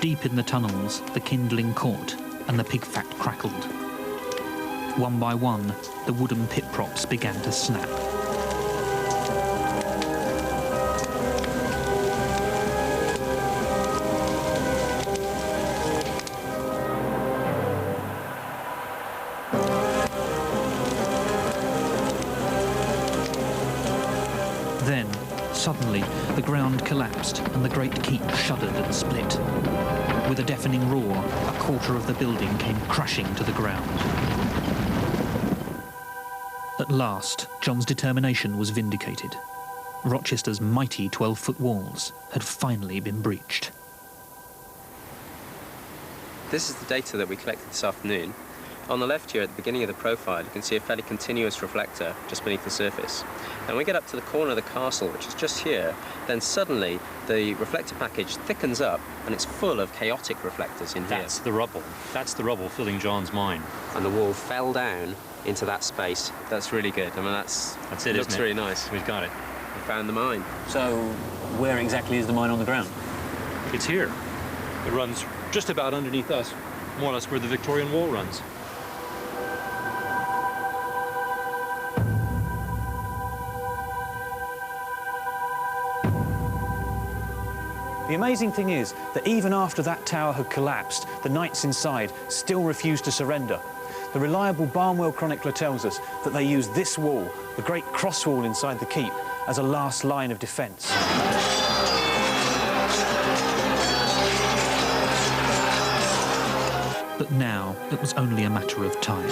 Deep in the tunnels, the kindling caught and the pig fat crackled. One by one, the wooden pit props began to snap. Then, suddenly, the ground collapsed and the great keep shuddered and split. With a deafening roar, a quarter of the building came crashing to the ground. At last, John's determination was vindicated. Rochester's mighty 12-foot walls had finally been breached. This is the data that we collected this afternoon. On the left here, at the beginning of the profile, you can see a fairly continuous reflector just beneath the surface. And when we get up to the corner of the castle, which is just here, then suddenly the reflector package thickens up and it's full of chaotic reflectors in here. That's the rubble. That's the rubble filling John's mind. And the wall fell down into that space. That's really good. I mean, that's it, looks isn't it? really nice. We've got it. We found the mine. So, where exactly is the mine on the ground? It's here. It runs just about underneath us, more or less where the Victorian wall runs. The amazing thing is that even after that tower had collapsed, the knights inside still refused to surrender. The reliable Barnwell chronicler tells us that they used this wall, the great cross wall inside the keep, as a last line of defence. But now it was only a matter of time.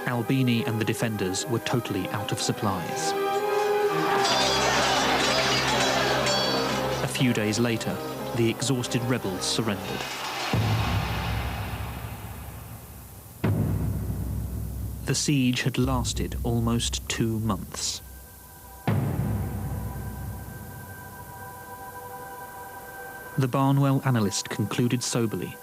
Albini and the defenders were totally out of supplies. A few days later, the exhausted rebels surrendered. The siege had lasted almost 2 months. The Barnwell analyst concluded soberly,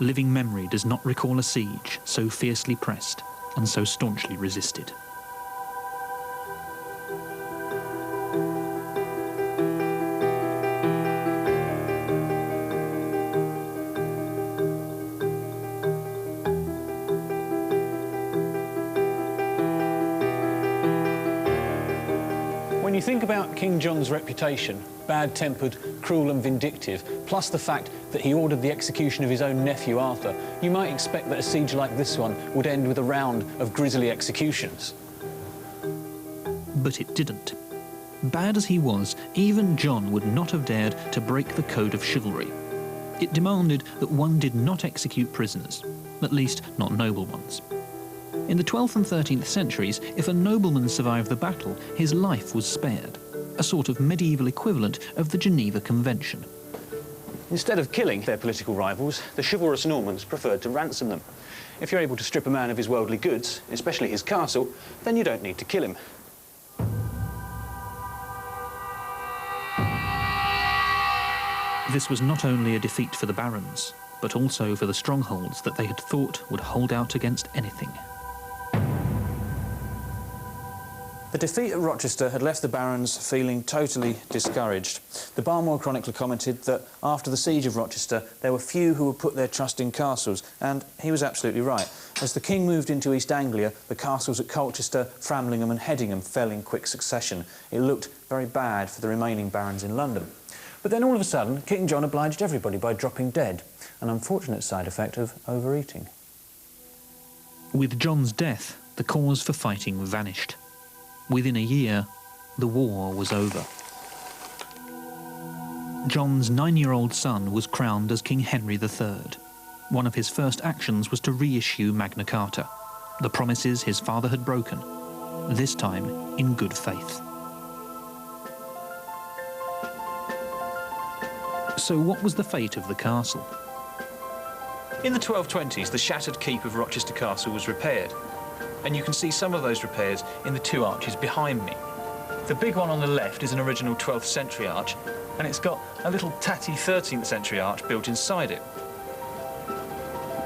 living memory does not recall a siege so fiercely pressed and so staunchly resisted. When you think about King John's reputation, bad-tempered, cruel and vindictive, plus the fact that he ordered the execution of his own nephew Arthur, you might expect that a siege like this one would end with a round of grisly executions. But it didn't. Bad as he was, even John would not have dared to break the code of chivalry. It demanded that one did not execute prisoners, at least not noble ones. In the 12th and 13th centuries, if a nobleman survived the battle, his life was spared, a sort of medieval equivalent of the Geneva Convention. Instead of killing their political rivals, the chivalrous Normans preferred to ransom them. If you're able to strip a man of his worldly goods, especially his castle, then you don't need to kill him. This was not only a defeat for the barons, but also for the strongholds that they had thought would hold out against anything. The defeat at Rochester had left the barons feeling totally discouraged. The Barnwell chronicler commented that after the siege of Rochester, there were few who would put their trust in castles, and he was absolutely right. As the king moved into East Anglia, the castles at Colchester, Framlingham and Hedingham fell in quick succession. It looked very bad for the remaining barons in London. But then all of a sudden, King John obliged everybody by dropping dead, an unfortunate side effect of overeating. With John's death, the cause for fighting vanished. Within a year, the war was over. John's 9-year-old son was crowned as King Henry III. One of his first actions was to reissue Magna Carta, the promises his father had broken, this time in good faith. So what was the fate of the castle? In the 1220s, the shattered keep of Rochester Castle was repaired, and you can see some of those repairs in the 2 arches behind me. The big one on the left is an original 12th century arch, and it's got a little tatty 13th century arch built inside it.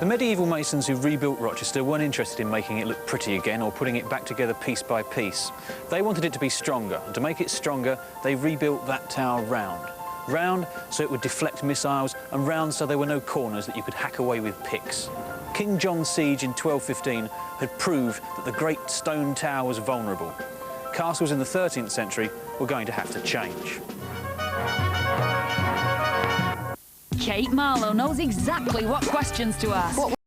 The medieval masons who rebuilt Rochester weren't interested in making it look pretty again or putting it back together piece by piece. They wanted it to be stronger, and to make it stronger, they rebuilt that tower round. Round so it would deflect missiles, and round so there were no corners that you could hack away with picks. King John's siege in 1215 had proved that the great stone tower was vulnerable. Castles in the 13th century were going to have to change. Kate Marlowe knows exactly what questions to ask.